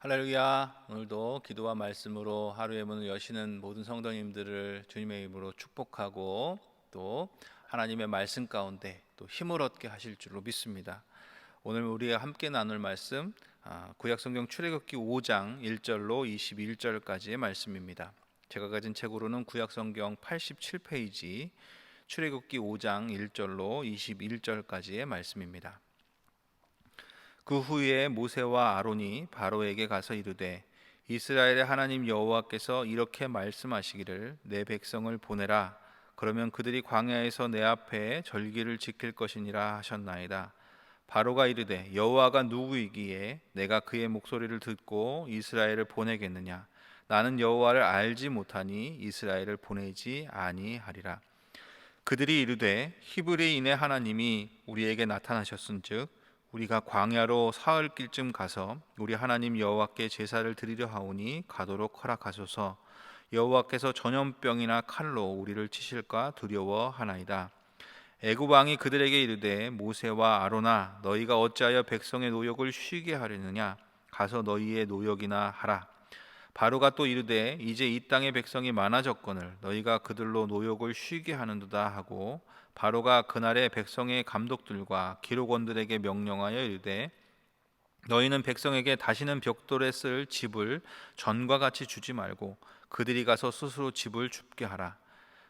할렐루야. 오늘도 기도와 말씀으로 하루의 문을 여시는 모든 성도님들을 주님의 이름으로 축복하고 또 하나님의 말씀 가운데 또 힘을 얻게 하실 줄로 믿습니다. 오늘 우리가 함께 나눌 말씀 구약성경 출애굽기 5장 1절로 21절까지의 말씀입니다. 제가 가진 책으로는 구약성경 87페이지 출애굽기 5장 1절로 21절까지의 말씀입니다. 그 후에 모세와 아론이 바로에게 가서 이르되 이스라엘의 하나님 여호와께서 이렇게 말씀하시기를 내 백성을 보내라. 그러면 그들이 광야에서 내 앞에 절기를 지킬 것이니라 하셨나이다. 바로가 이르되 여호와가 누구이기에 내가 그의 목소리를 듣고 이스라엘을 보내겠느냐. 나는 여호와를 알지 못하니 이스라엘을 보내지 아니하리라. 그들이 이르되 히브리인의 하나님이 우리에게 나타나셨은즉 우리가 광야로 사흘 길쯤 가서 우리 하나님 여호와께 제사를 드리려 하오니 가도록 허락하소서. 여호와께서 전염병이나 칼로 우리를 치실까 두려워하나이다. 애굽 왕이 그들에게 이르되 모세와 아론아 너희가 어찌하여 백성의 노역을 쉬게 하려느냐. 가서 너희의 노역이나 하라. 바로가 또 이르되 이제 이 땅의 백성이 많아졌거늘 너희가 그들로 노역을 쉬게 하는도다 하고 바로가 그날의 백성의 감독들과 기록원들에게 명령하여 이르되 너희는 백성에게 다시는 벽돌에 쓸 집을 전과 같이 주지 말고 그들이 가서 스스로 집을 줍게 하라.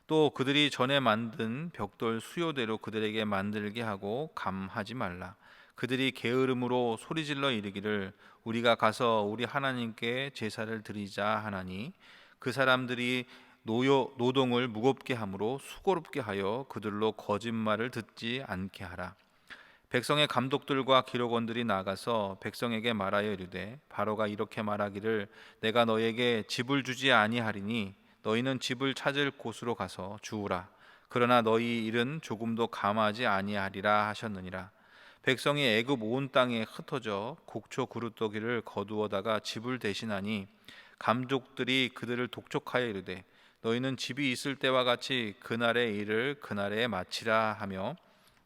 또 그들이 전에 만든 벽돌 수요대로 그들에게 만들게 하고 감하지 말라. 그들이 게으름으로 소리질러 이르기를 우리가 가서 우리 하나님께 제사를 드리자 하나니 그 사람들이 노동을 무겁게 함으로 수고롭게 하여 그들로 거짓말을 듣지 않게 하라. 백성의 감독들과 기록원들이 나가서 백성에게 말하여 이르되 바로가 이렇게 말하기를 내가 너에게 집을 주지 아니하리니 너희는 집을 찾을 곳으로 가서 주우라. 그러나 너희 일은 조금도 감하지 아니하리라 하셨느니라. 백성이 애굽 온 땅에 흩어져 곡초 그루터기를 거두어다가 집을 대신하니 감족들이 그들을 독촉하여 이르되 너희는 집이 있을 때와 같이 그날의 일을 그날에 마치라 하며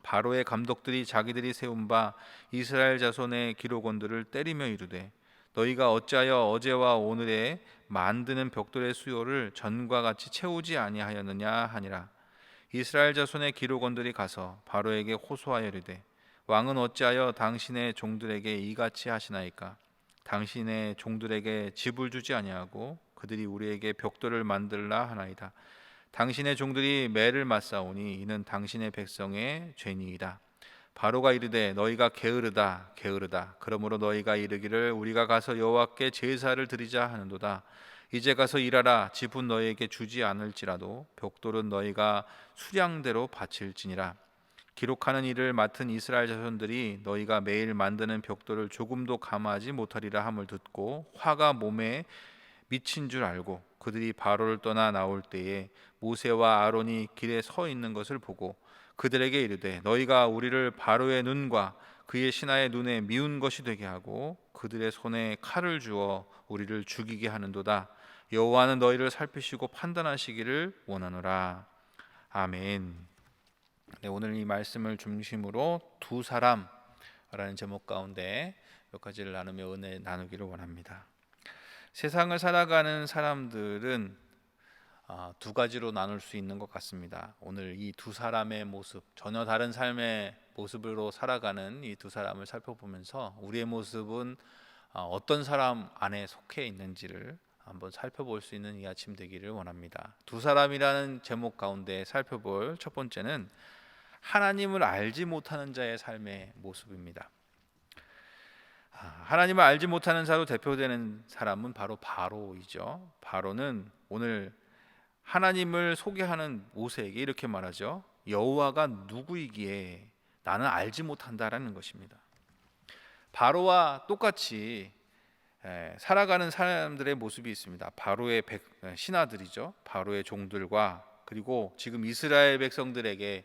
바로의 감독들이 자기들이 세운 바 이스라엘 자손의 기록원들을 때리며 이르되 너희가 어찌하여 어제와 오늘에 만드는 벽돌의 수요를 전과 같이 채우지 아니하였느냐 하니라. 이스라엘 자손의 기록원들이 가서 바로에게 호소하여 이르되 왕은 어찌하여 당신의 종들에게 이같이 하시나이까. 당신의 종들에게 집을 주지 아니하고 그들이 우리에게 벽돌을 만들라 하나이다. 당신의 종들이 매를 맞사오니 이는 당신의 백성의 죄니이다. 바로가 이르되 너희가 게으르다 게으르다. 그러므로 너희가 이르기를 우리가 가서 여호와께 제사를 드리자 하는도다. 이제 가서 일하라. 집은 너희에게 주지 않을지라도 벽돌은 너희가 수량대로 바칠지니라. 기록하는 일을 맡은 이스라엘 자손들이 너희가 매일 만드는 벽돌을 조금도 감하지 못하리라 함을 듣고 화가 몸에 미친 줄 알고 그들이 바로를 떠나 나올 때에 모세와 아론이 길에 서 있는 것을 보고 그들에게 이르되 너희가 우리를 바로의 눈과 그의 신하의 눈에 미운 것이 되게 하고 그들의 손에 칼을 주어 우리를 죽이게 하는도다. 여호와는 너희를 살피시고 판단하시기를 원하노라. 아멘. 네, 오늘 이 말씀을 중심으로 두 사람라는 제목 가운데 몇 가지를 나누며 은혜 나누기를 원합니다. 세상을 살아가는 사람들은 두 가지로 나눌 수 있는 것 같습니다. 오늘 이 두 사람의 모습, 전혀 다른 삶의 모습으로 살아가는 이 두 사람을 살펴보면서 우리의 모습은 어떤 사람 안에 속해 있는지를 한번 살펴볼 수 있는 이 아침 되기를 원합니다. 두 사람이라는 제목 가운데 살펴볼 첫 번째는 하나님을 알지 못하는 자의 삶의 모습입니다. 하나님을 알지 못하는 자로 대표되는 사람은 바로 바로이죠. 바로는 오늘 하나님을 소개하는 모세에게 이렇게 말하죠. 여호와가 누구이기에 나는 알지 못한다라는 것입니다. 바로와 똑같이 살아가는 사람들의 모습이 있습니다. 바로의 신하들이죠. 바로의 종들과 그리고 지금 이스라엘 백성들에게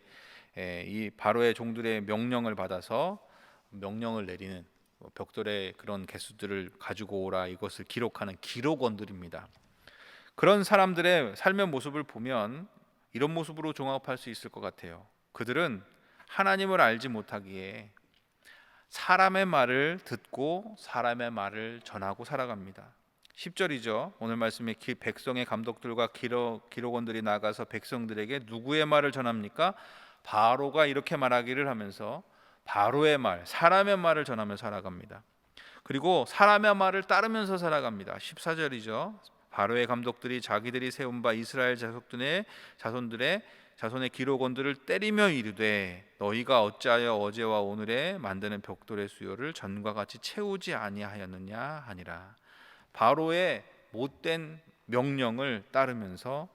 이 바로의 종들의 명령을 받아서 명령을 내리는 벽돌의 그런 개수들을 가지고 오라 이것을 기록하는 기록원들입니다. 그런 사람들의 삶의 모습을 보면 이런 모습으로 종합할 수 있을 것 같아요. 그들은 하나님을 알지 못하기에 사람의 말을 듣고 사람의 말을 전하고 살아갑니다. 10절이죠. 오늘 말씀에 백성의 감독들과 기록원들이 나가서 백성들에게 누구의 말을 전합니까? 바로가 이렇게 말하기를 하면서 바로의 말, 사람의 말을 전하며 살아갑니다. 그리고 사람의 말을 따르면서 살아갑니다. 14절이죠. 바로의 감독들이 자기들이 세운 바 이스라엘 자손의 기록원들을 때리며 이르되 너희가 어찌하여 어제와 오늘에 만드는 벽돌의 수요를 전과 같이 채우지 아니하였느냐 하니라. 바로의 못된 명령을 따르면서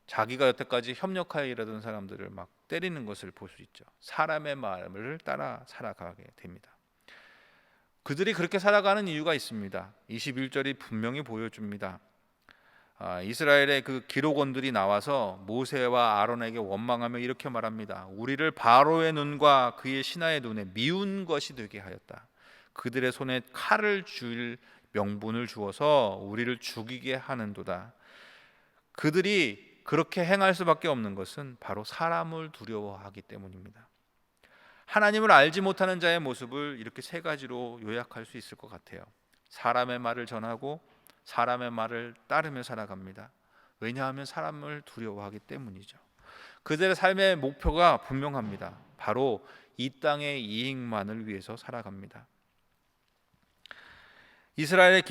자기가 여태까지 협력하여 일하던 사람들을 막 때리는 것을 볼 수 있죠. 사람의 말을 따라 살아가게 됩니다. 그들이 그렇게 살아가는 이유가 있습니다. 21절이 분명히 보여줍니다. 이스라엘의 그 기록원들이 나와서 모세와 아론에게 원망하며 이렇게 말합니다. 우리를 바로의 눈과 그의 신하의 눈에 미운 것이 되게 하였다. 그들의 손에 칼을 줄 명분을 주어서 우리를 죽이게 하는도다. 그들이 그렇게 행할 수밖에 없는 것은 바로 사람을 두려워하기 때문입니다. 하나님을 알지 못하는 자의 모습을 이렇게 세 가지로 요약할 수 있을 것 같아요. 사람의 말을 전하고 사람의 말을 따르며 살아갑니다. 왜냐하면 사람을 두려워하기 때문이죠. 그들의 삶의 목표가 분명합니다. 바로 이 땅의 이익만을 위해서 살아갑니다. 이스라엘의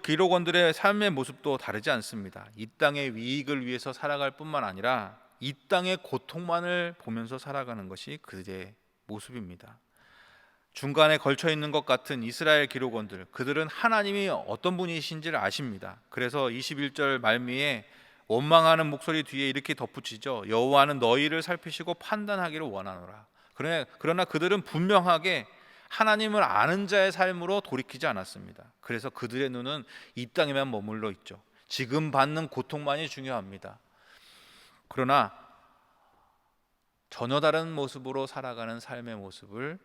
기록원들의 삶의 모습도 다르지 않습니다. 이 땅의 이익을 위해서 살아갈 뿐만 아니라 이 땅의 고통만을 보면서 살아가는 것이 그들의 모습입니다. 중간에 걸쳐 있는 것 같은 이스라엘 기록원들, 그들은 하나님이 어떤 분이신지를 아십니다. 그래서 21절 말미에 원망하는 목소리 뒤에 이렇게 덧붙이죠. 여호와는 너희를 살피시고 판단하기를 원하노라. 그러나 그들은 분명하게 하나님을 아는 자의 삶으로 돌이키지 않았습니다. 그래서 그들의 눈은 이 땅에만 머물러 있죠. 지금 받는 고통만이 중요합니다. 그러나 전혀 다른 모습으로 살아가는 삶의 모습을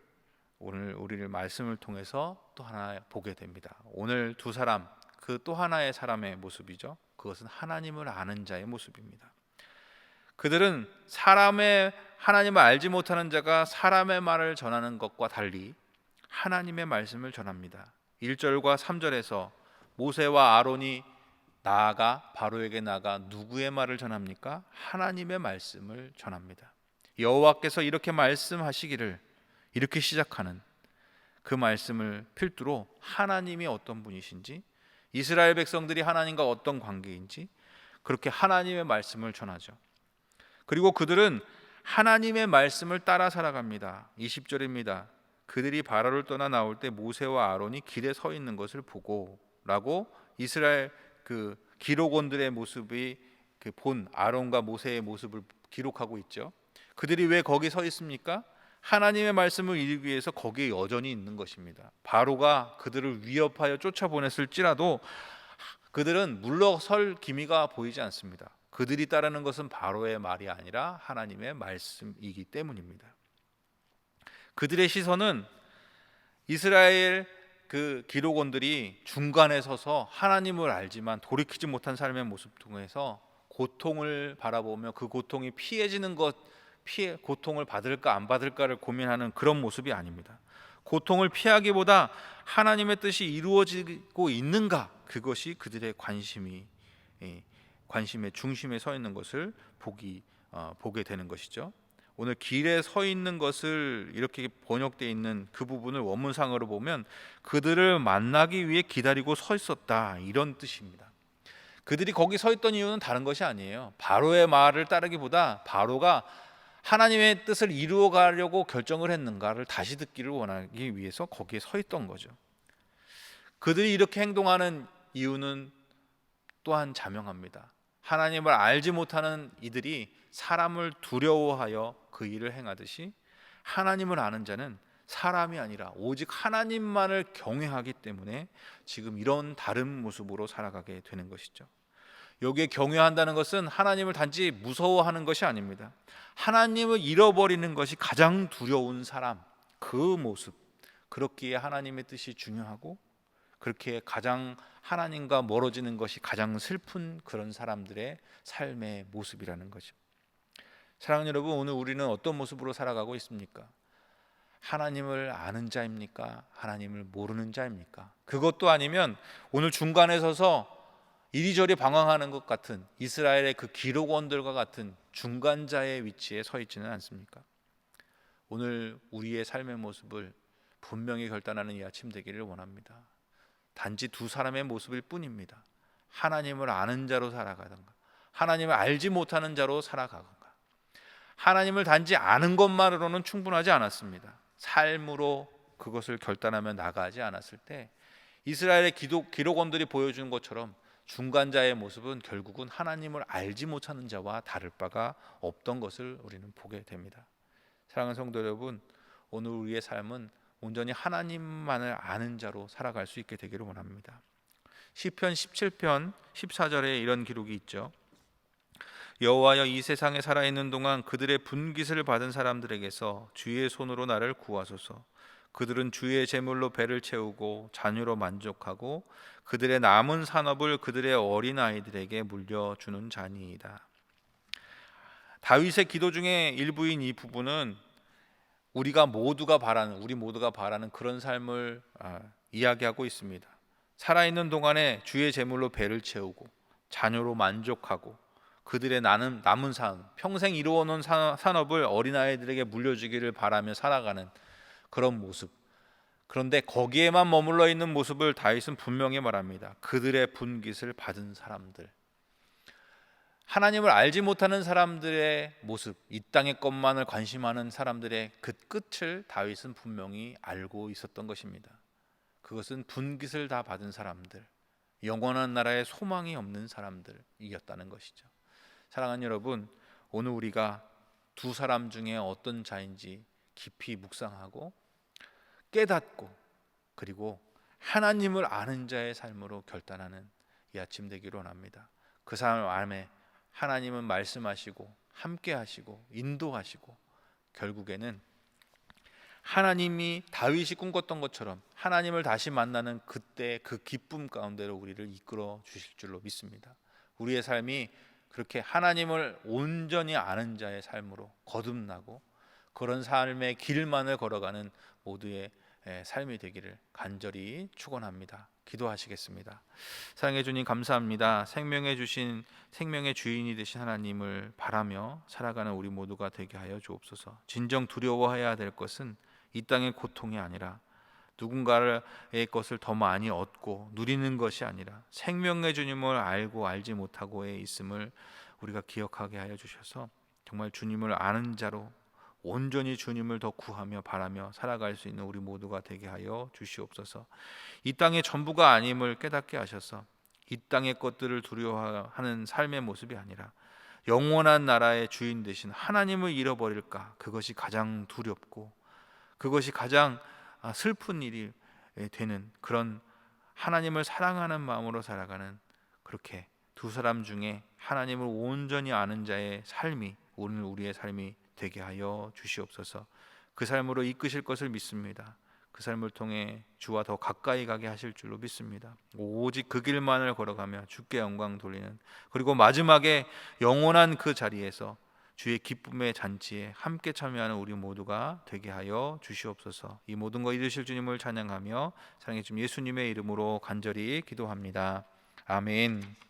오늘 우리를 말씀을 통해서 또 하나 보게 됩니다. 오늘 두 사람, 그 또 하나의 사람의 모습이죠. 그것은 하나님을 아는 자의 모습입니다. 그들은 하나님을 알지 못하는 자가 사람의 말을 전하는 것과 달리 하나님의 말씀을 전합니다. 1절과 3절에서 모세와 아론이 바로에게 나가 누구의 말을 전합니까? 하나님의 말씀을 전합니다. 여호와께서 이렇게 말씀하시기를, 이렇게 시작하는 그 말씀을 필두로 하나님이 어떤 분이신지, 이스라엘 백성들이 하나님과 어떤 관계인지 그렇게 하나님의 말씀을 전하죠. 그리고 그들은 하나님의 말씀을 따라 살아갑니다. 20절입니다. 그들이 바로를 떠나 나올 때 모세와 아론이 길에 서 있는 것을 보고 라고 이스라엘 그 기록원들의 모습이 본 아론과 모세의 모습을 기록하고 있죠. 그들이 왜 거기 서 있습니까? 하나님의 말씀을 이루기 위해서 거기에 여전히 있는 것입니다. 바로가 그들을 위협하여 쫓아보냈을지라도 그들은 물러설 기미가 보이지 않습니다. 그들이 따르는 것은 바로의 말이 아니라 하나님의 말씀이기 때문입니다. 그들의 시선은 이스라엘 그 기록원들이 중간에 서서 하나님을 알지만 돌이키지 못한 삶의 모습 통해서 고통을 바라보며 그 고통이 고통을 받을까 안 받을까를 고민하는 그런 모습이 아닙니다. 고통을 피하기보다 하나님의 뜻이 이루어지고 있는가, 그것이 그들의 관심의 중심에 서 있는 것을 보게 되는 것이죠. 오늘 길에 서 있는 것을 이렇게 번역되어 있는 그 부분을 원문상으로 보면 그들을 만나기 위해 기다리고 서 있었다, 이런 뜻입니다. 그들이 거기 서 있던 이유는 다른 것이 아니에요. 바로의 말을 따르기보다 바로가 하나님의 뜻을 이루어 가려고 결정을 했는가를 다시 듣기를 원하기 위해서 거기에 서 있던 거죠. 그들이 이렇게 행동하는 이유는 또한 자명합니다. 하나님을 알지 못하는 이들이 사람을 두려워하여 그 일을 행하듯이 하나님을 아는 자는 사람이 아니라 오직 하나님만을 경외하기 때문에 지금 이런 다른 모습으로 살아가게 되는 것이죠. 여기에 경외한다는 것은 하나님을 단지 무서워하는 것이 아닙니다. 하나님을 잃어버리는 것이 가장 두려운 사람, 그 모습, 그렇기에 하나님의 뜻이 중요하고 그렇게 가장 하나님과 멀어지는 것이 가장 슬픈 그런 사람들의 삶의 모습이라는 거죠. 사랑하는 여러분, 오늘 우리는 어떤 모습으로 살아가고 있습니까? 하나님을 아는 자입니까? 하나님을 모르는 자입니까? 그것도 아니면 오늘 중간에 서서 이리저리 방황하는 것 같은 이스라엘의 그 기록원들과 같은 중간자의 위치에 서 있지는 않습니까? 오늘 우리의 삶의 모습을 분명히 결단하는 이 아침 되기를 원합니다. 단지 두 사람의 모습일 뿐입니다. 하나님을 아는 자로 살아가든가 하나님을 알지 못하는 자로 살아가든가. 하나님을 단지 아는 것만으로는 충분하지 않았습니다. 삶으로 그것을 결단하며 나가지 않았을 때 이스라엘의 기록원들이 보여주는 것처럼 중간자의 모습은 결국은 하나님을 알지 못하는 자와 다를 바가 없던 것을 우리는 보게 됩니다. 사랑하는 성도 여러분, 오늘 우리의 삶은 온전히 하나님만을 아는 자로 살아갈 수 있게 되기를 원합니다. 시편 17편 14절에 이런 기록이 있죠. 여호와여, 이 세상에 살아있는 동안 그들의 분깃을 받은 사람들에게서 주의 손으로 나를 구하소서. 그들은 주의 제물로 배를 채우고 잔유로 만족하고 그들의 남은 산업을 그들의 어린아이들에게 물려주는 자니이다. 다윗의 기도 중에 일부인 이 부분은 우리 모두가 바라는 그런 삶을 이야기하고 있습니다. 살아있는 동안에 주의 제물로 배를 채우고 자녀로 만족하고 그들의 남은 삶, 평생 이루어놓은 산업을 어린아이들에게 물려주기를 바라며 살아가는 그런 모습. 그런데 거기에만 머물러 있는 모습을 다윗은 분명히 말합니다. 그들의 분깃을 받은 사람들, 하나님을 알지 못하는 사람들의 모습, 이 땅의 것만을 관심하는 사람들의 그 끝을 다윗은 분명히 알고 있었던 것입니다. 그것은 분깃을 다 받은 사람들, 영원한 나라에 소망이 없는 사람들이었다는 것이죠. 사랑하는 여러분, 오늘 우리가 두 사람 중에 어떤 자인지 깊이 묵상하고 깨닫고 그리고 하나님을 아는 자의 삶으로 결단하는 이 아침 되기를 원합니다. 그 삶 안에 하나님은 말씀하시고 함께 하시고 인도하시고 결국에는 하나님이 다윗이 꿈꿨던 것처럼 하나님을 다시 만나는 그때 그 기쁨 가운데로 우리를 이끌어 주실 줄로 믿습니다. 우리의 삶이 그렇게 하나님을 온전히 아는 자의 삶으로 거듭나고 그런 삶의 길만을 걸어가는 모두의 삶이 되기를 간절히 축원합니다. 기도하시겠습니다. 사랑해 주님 감사합니다. 생명해 주신 생명의 주인이 되신 하나님을 바라며 살아가는 우리 모두가 되게 하여 주옵소서. 진정 두려워해야 될 것은 이 땅의 고통이 아니라 누군가의 것을 더 많이 얻고 누리는 것이 아니라 생명의 주님을 알고 알지 못하고의 있음을 우리가 기억하게 하여 주셔서 정말 주님을 아는 자로 온전히 주님을 더 구하며 바라며 살아갈 수 있는 우리 모두가 되게 하여 주시옵소서. 이 땅의 전부가 아님을 깨닫게 하셔서 이 땅의 것들을 두려워하는 삶의 모습이 아니라 영원한 나라의 주인 되신 하나님을 잃어버릴까, 그것이 가장 두렵고 그것이 가장 슬픈 일이 되는 그런 하나님을 사랑하는 마음으로 살아가는 그렇게 두 사람 중에 하나님을 온전히 아는 자의 삶이 오늘 우리의 삶이 되게 하여 주시옵소서. 그 삶으로 이끄실 것을 믿습니다. 그 삶을 통해 주와 더 가까이 가게 하실 줄로 믿습니다. 오직 그 길만을 걸어가며 주께 영광 돌리는, 그리고 마지막에 영원한 그 자리에서 주의 기쁨의 잔치에 함께 참여하는 우리 모두가 되게 하여 주시옵소서. 이 모든 것 이루실 주님을 찬양하며 사랑해 주님 예수님의 이름으로 간절히 기도합니다. 아멘.